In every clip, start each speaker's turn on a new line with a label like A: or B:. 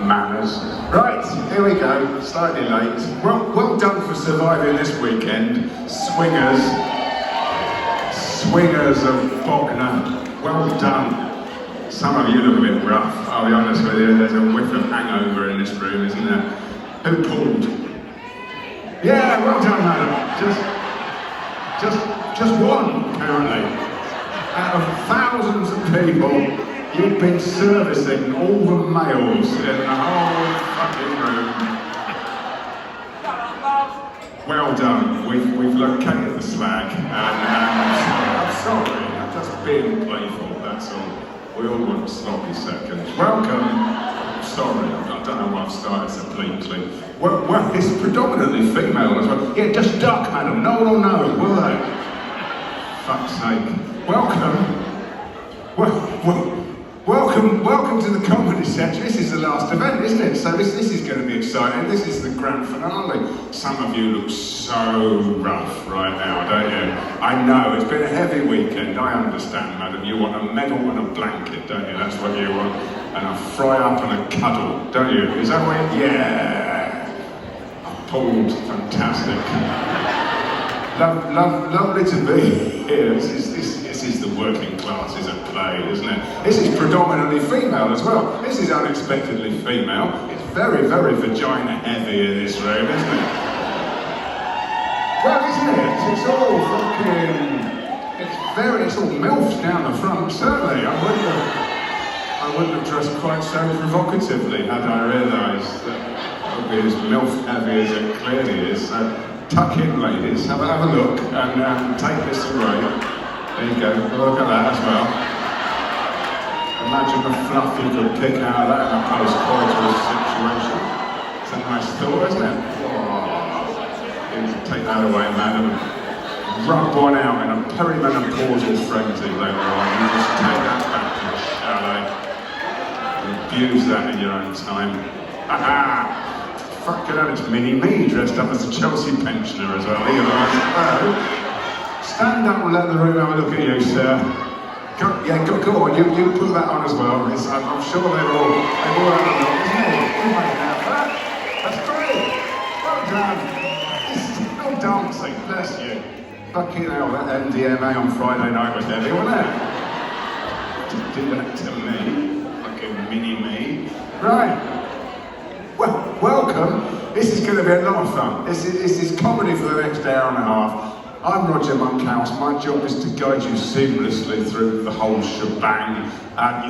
A: Manners. Right, here we go, slightly late. Well done for surviving this weekend. Swingers of Bognor, well done. Some of you look a bit rough, I'll be honest with you. There's a whiff of hangover in this room, isn't there? Who pulled? Yeah, well done, madam. Just one, apparently. Out of thousands of people, you've been servicing all the males in the whole fucking room. Well done. We've located the slag, and I'm sorry. I'm just being playful. That's all. We all want sloppy seconds. Welcome. Sorry, I don't know why I've started so bleakly. Well, it's predominantly female as well. Yeah, just duck, madam. No one will know, will they? Fuck's sake. Welcome to the comedy section. This is the last event, isn't it? So this is going to be exciting. This is the grand finale. Some of you look so rough right now, don't you? I know, it's been a heavy weekend. I understand, madam. You want a medal and a blanket, don't you? That's what you want. And a fry up and a cuddle, don't you? Is that what you... Yeah! I pulled. Fantastic. Lovely to be here. This is the working classes at play, isn't it? This is predominantly female as well. This is unexpectedly female. It's very, very vagina heavy in this room, isn't it? Well, isn't it? It's all fucking... It's all MILFs down the front, certainly. I wouldn't have dressed quite so provocatively had I realised that it would be as MILF heavy as it clearly is. So, tuck in, ladies, have a look, and take this away. There you go, look at that as well. Imagine the fluff you could pick out of that in a post-coital situation. It's a nice thought, isn't it? Oh, you can take that away, madam. Rub one out in a perimenopausal frenzy later on. You just take that back to the chalet. Abuse that in your own time. Ha-ha! Fucking hell, it's Mini-Me dressed up as a Chelsea pensioner as well. Here, hello. Stand up and let the room have a look at you, sir. Go on, you put that on as well. I'm sure they've all had a look, isn't it? You made that. That's great. Well done. It's no dancing, bless you. Fucking hell, that MDMA on Friday night was heavy, wasn't it? Just do that to me. Fucking Mini-Me. Right. Well, welcome. This is going to be a lot of fun. This is comedy for the next hour and a half. I'm Roger Monkhouse. My job is to guide you seamlessly through the whole shebang.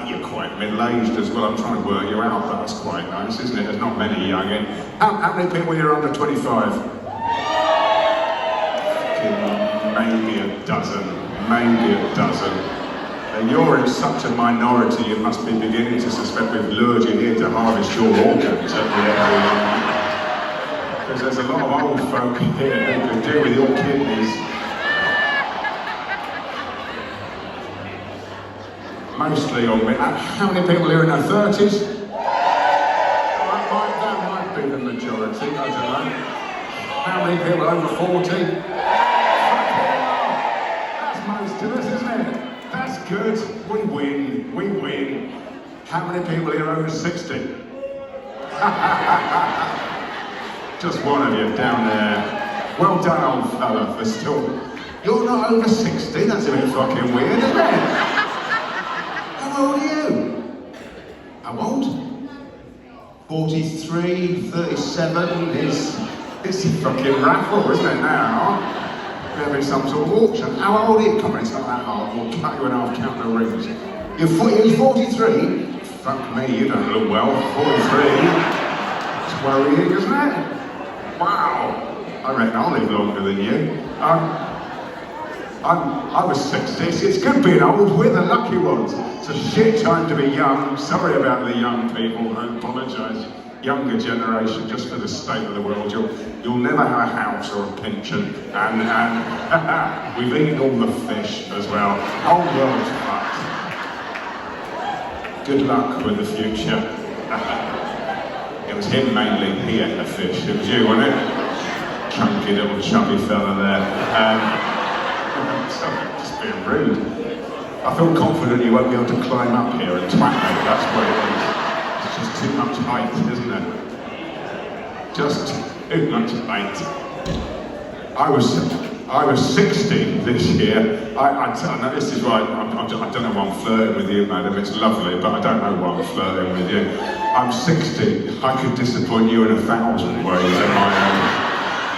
A: You're quite middle-aged as well. I'm trying to work you out, but that's quite nice, isn't it? There's not many young in. How many people here are under 25? Maybe a dozen. And you're in such a minority, you must be beginning to suspect we've lured you here to harvest your organs at the end. Because there's a lot of old folk here who can do with your kidneys. Mostly on me. How many people here in their 30s? That might be the majority, I don't know. How many people over 40? That's most of us, isn't it? That's good. We win. How many people here over 60? Just one of you down there. Well done, old fella, for still... You're not over 60, that's a bit fucking weird, isn't it? How old are you? How old? 43, 37, it's a fucking raffle, isn't it now? There'll be some sort of auction. How old are you? Come on, it's not that hard. We'll cut you in half, count the rings. You're 43? Fuck me, you don't look well. 43? It's worrying, isn't it? Wow! I reckon I'll live longer than you. I was 60. It's good being old. We're the lucky ones. It's a shit time to be young. Sorry about the young people. I apologise. Younger generation, just for the state of the world. You'll never have a house or a pension. And we've eaten all the fish as well. Whole world's fucked. Good luck with the future. It was him mainly, he ate the fish. It was you, wasn't it? Chunky little chubby fella there. Sorry, just being rude. I feel confident you won't be able to climb up here and twat me, that's what it is. It's just too much height, isn't it? Just too much height. I was 60 this year. I know this is right. I don't know why I'm flirting with you, madam. It's lovely, but I don't know why I'm flirting with you. I'm 60. I could disappoint you in 1,000 ways, and I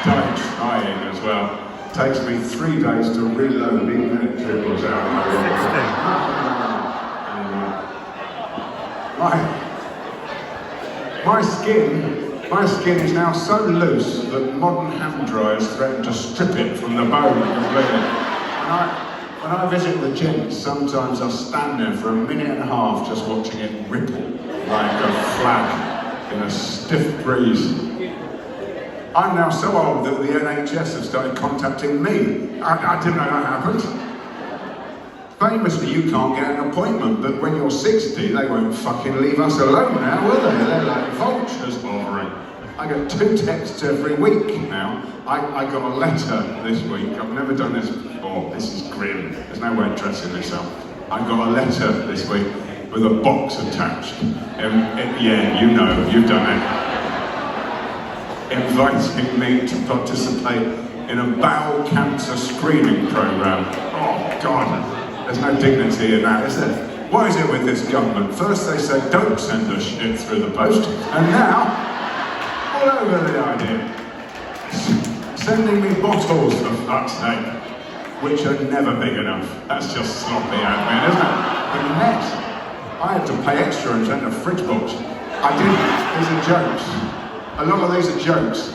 A: don't trying as well. It takes me 3 days to reload these minute dribbles out. My skin is now so loose that modern hand dryers threaten to strip it from the bone completely. When I visit the gents, sometimes I'll stand there for 1.5 minutes just watching it ripple like a flag in a stiff breeze. I'm now so old that the NHS have started contacting me. I didn't know that happened. Famously, you can't get an appointment, but when you're 60, they won't fucking leave us alone now, will they? They're like vultures hovering. I get 2 texts every week now. I got a letter this week. I've never done this before. This is grim. There's no way of dressing this up. I got a letter this week with a box attached. Yeah, you know, you've done it. Inviting me to participate in a bowel cancer screening program. Oh, God. There's no dignity in that, is there? What is it with this government? First they said don't send us shit through the post, and now, all over the idea. Sending me bottles, for fuck's sake, which are never big enough. That's just sloppy admin, isn't it? The net, I had to pay extra and send a fridge box. I didn't, these are jokes. A lot of these are jokes.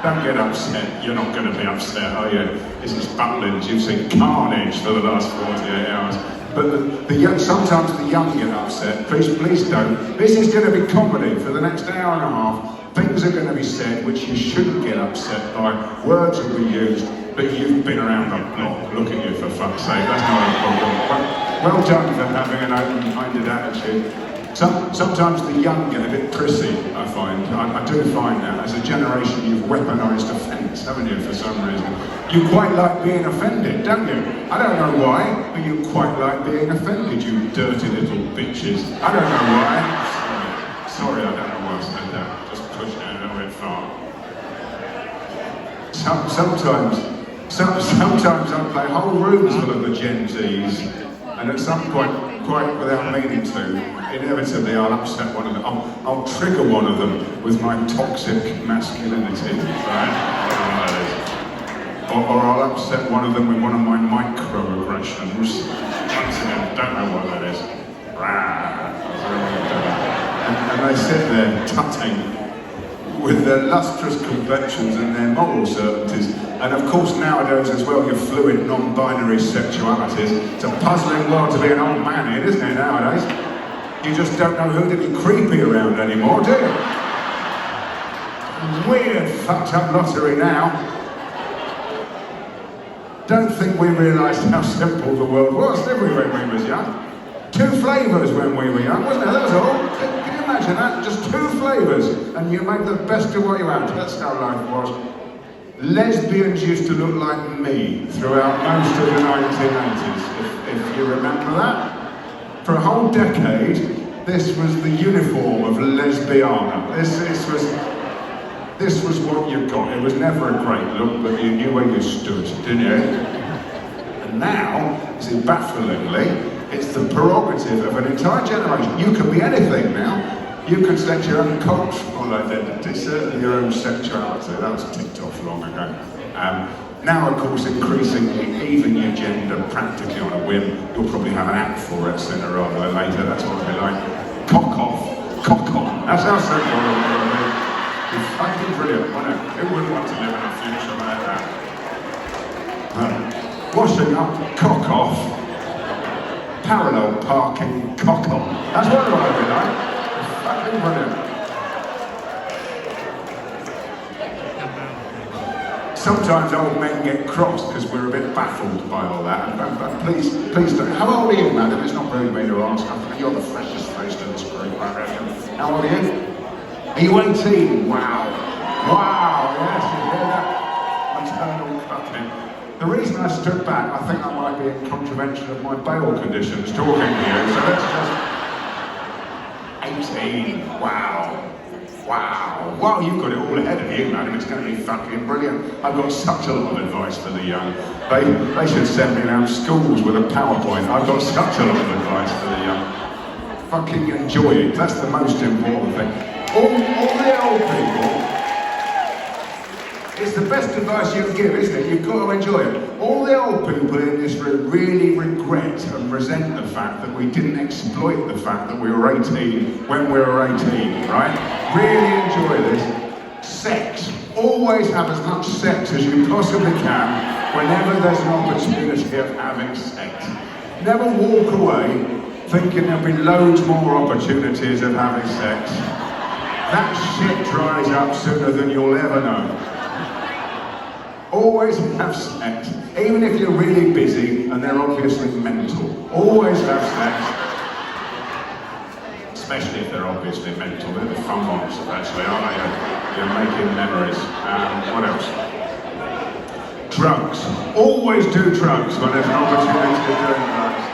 A: Don't get upset, you're not going to be upset, are you? This is Butlins, you've seen carnage for the last 48 hours. But sometimes the young get upset, please don't. This is going to be comedy for the next hour and a half. Things are going to be said which you shouldn't get upset by. Words will be used, but you've been around the block. Look at you, for fuck's sake, that's not a problem. Well done for having an open-minded attitude. Sometimes the young get a bit prissy, I find. I do find that. As a generation, you've weaponised offence, haven't you, for some reason? You quite like being offended, don't you? I don't know why, but you quite like being offended, you dirty little bitches. I don't know why. Sorry, I don't know why I said that. Just pushing it a little bit far. Sometimes I play whole rooms full of the Gen Zs, and at some point, quite without meaning to, inevitably I'll upset one of them. I'll trigger one of them with my toxic masculinity, right? Or I'll upset one of them with one of my microaggressions. Once again, don't know what that is. And they sit there tutting with their lustrous complexions and their moral certainties. And of course nowadays as well, your fluid non-binary sexualities. It's a puzzling world to be an old man in, isn't it, nowadays? You just don't know who to be creepy around anymore, do you? Weird, fucked up lottery now. Don't think we realised how simple the world was, did we, when we was young? 2 flavours when we were young, wasn't it? That was all. Can you imagine that? Just 2 flavours, and you make the best of what you have. That's how life was. Lesbians used to look like me throughout most of the 1980s, if you remember that. For a whole decade, this was the uniform of lesbiana. This was what you got. It was never a great look, but you knew where you stood, didn't you? And now, see, bafflingly, it's the prerogative of an entire generation. You can be anything now. You can set your own cultural identity, certainly your own sexuality. That was ticked off long ago. Now, of course, increasingly, even your gender practically on a whim. You'll probably have an app for it sooner rather than later. That's what it'll be like. Cock off, cock on. That's how simple it will be. It's fucking brilliant, wouldn't it? Who wouldn't want to live in a future like that? Washing up, cock off. Parallel parking, cock on. That's what it will be like. It's fucking brilliant. Sometimes old men get cross because we're a bit baffled by all that. But please don't. How old are you, madam? It's not rude of me to ask. You're the freshest face in this group, I reckon. How old are you? Are you 18? Wow. Wow, yes, you hear that? Maternal cucking. The reason I stood back, I think I might be in contravention of my bail conditions talking to you, so let's just... 18. Wow. Wow. Well, you've got it all ahead of you, madam. It's going to be fucking brilliant. I've got such a lot of advice for the young. They should send me around schools with a PowerPoint. I've got such a lot of advice for the young. Fucking enjoy it. That's the most important thing. All the old people, it's the best advice you can give, isn't it? You've got to enjoy it. All the old people in this room really regret and resent the fact that we didn't exploit the fact that we were 18 when we were 18, right? Really enjoy this. Sex. Always have as much sex as you possibly can whenever there's an opportunity of having sex. Never walk away thinking there'll be loads more opportunities of having sex. That shit dries up sooner than you'll ever know. Always have sex, even if you're really busy and they're obviously mental. Always have sex. Especially if they're obviously mental. They're the fun ones, actually, aren't they? You're making memories. What else? Drugs. Always do drugs when there's an opportunity to do drugs.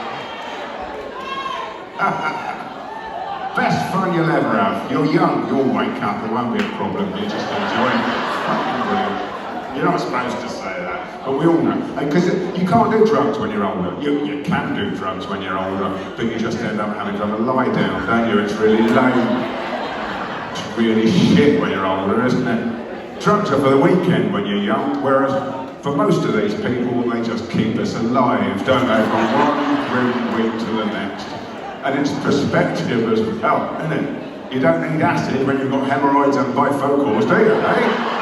A: Best fun you'll ever have. You're young, you'll wake up, it won't be a problem. You just enjoy it. Fucking brilliant. You're not supposed to say that, but we all know. Because you can't do drugs when you're older. You can do drugs when you're older, but you just end up having to have a lie down, don't you? It's really lame. It's really shit when you're older, isn't it? Drugs are for the weekend when you're young, whereas for most of these people, they just keep us alive, don't they? From one grim week to the next. And it's perspective as well, isn't it? You don't need acid when you've got hemorrhoids and bifocals, do you, eh?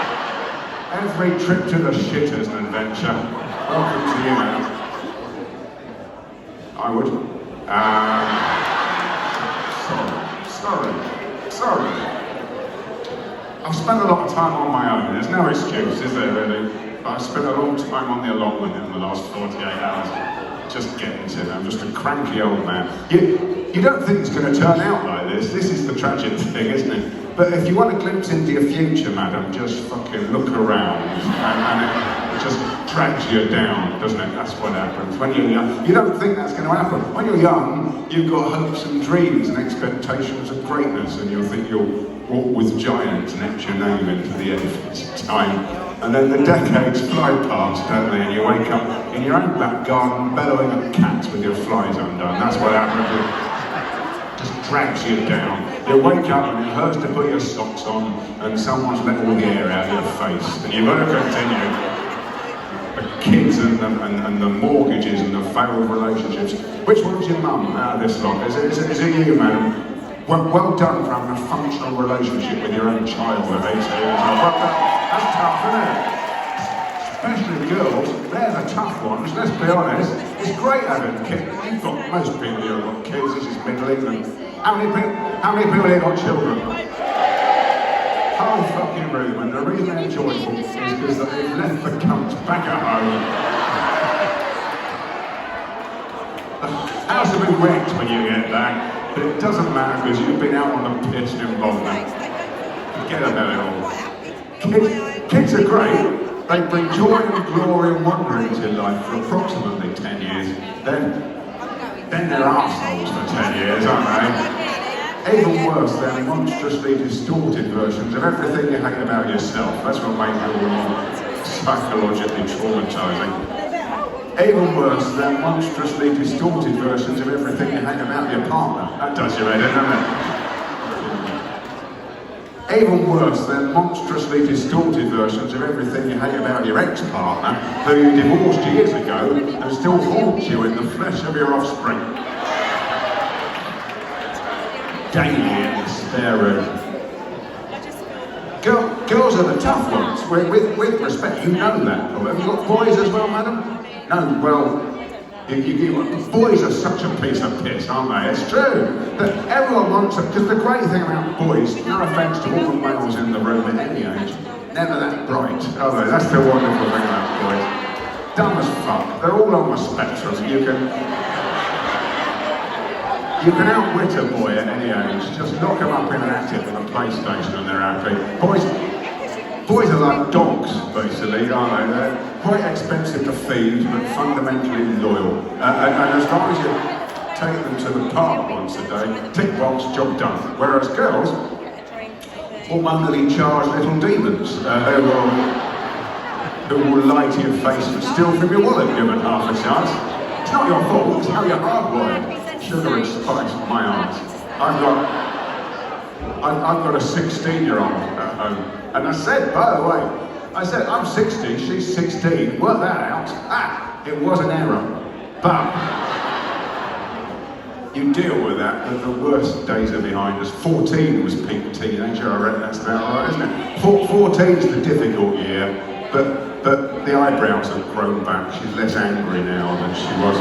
A: Every trip to the shit is an adventure. Welcome to you, man. I would. Sorry. I've spent a lot of time on my own. There's no excuse, is there, really? But I've spent a long time on the allotment in the last 48 hours. Just getting to it. I'm just a cranky old man. You don't think it's going to turn out like this. This is the tragic thing, isn't it? But if you want a glimpse into your future, madam, just fucking look around. And it just drags you down, doesn't it? That's what happens. When you're young, you don't think that's going to happen. When you're young, you've got hopes and dreams and expectations of greatness, and you'll think you'll walk with giants and etch your name into the endless time. And then the decades fly past, don't they? And you wake up in your own back garden bellowing at cats with your flies undone. That's what happens. It just drags you down. You wake up and it hurts to put your socks on and someone's let all the air out of your face. And you've got to continue. The kids and the mortgages and the failed relationships. Which one's your mum out of this lot? Is it you, madam? Well done for having a functional relationship with your own child at 18. That's tough, isn't it? Especially girls, they're the tough ones, let's be honest. It's great having kids. You've got most people here have got kids, this is Middle England. How many people here got children? Oh, fucking room, and the reason they're joyful is because they've left the cunts back at home. The house will be wrecked when you get back. But it doesn't matter because you've been out on the piss and involved. Forget about it all. Kids are great. They bring joy and glory and wonder into your life for approximately 10 years. Then they're arseholes for 10 years, aren't they? Even worse, they're monstrously distorted versions of everything you hate about yourself. That's what makes it all more psychologically traumatizing. Even worse, they're monstrously distorted versions of everything you hate about your partner. That does you head in, doesn't it? Even worse, they're monstrously distorted versions of everything you hate about your ex-partner, who you divorced years ago and still haunts you in the flesh of your offspring. Daily in the spare room. Girls are the tough ones. With respect, you know that. Have you got boys as well, madam? No, well, boys are such a piece of piss, aren't they? It's true. That everyone wants it, because the great thing about boys, no offence to all the males in the room at any age, never that bright, are they? That's the wonderful thing about boys. Dumb as fuck. They're all on the spectrum. You can outwit a boy at any age. Just knock them up in an attic with a PlayStation and they're happy. Boys are like dogs, basically, aren't they? They're quite expensive to feed, but fundamentally loyal. And as long as take them to the park once a day, tick box, job done. Whereas girls will monthly charge little demons who will lie to your face and steal from your wallet given half a chance. It's not your fault, it's how you're hardwired. Sugar and spice, my aunt. I've got a 16-year-old at home. And I said, by the way, I said, I'm 60, she's 16, work that out. It was an error. But you deal with that, the worst days are behind us. 14 was peak teenager, I reckon that's about right, isn't it? 14's the difficult year, but the eyebrows have grown back. She's less angry now than she was.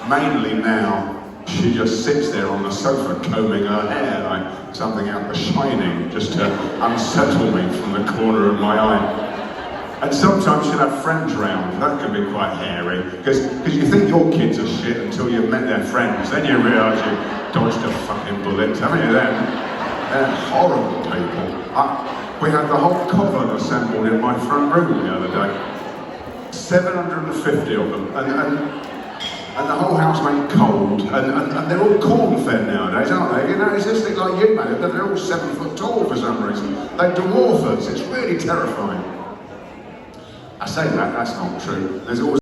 A: Mainly now, she just sits there on the sofa combing her hair like something out of The Shining, just to unsettle me from the corner of my eye. And sometimes she'll have friends round. That can be quite hairy, because you think your kids are shit until you've met their friends. Then you realise you dodged a fucking bullet, haven't you then? They're horrible people. We had the whole coven assembled in my front room the other day. 750 of them, and the whole house went cold, and they're all corn-fed nowadays, aren't they? You know, it's just like you, mate. They're all 7 foot tall for some reason. They dwarf us. It's really terrifying. I say that, that's not true. There's always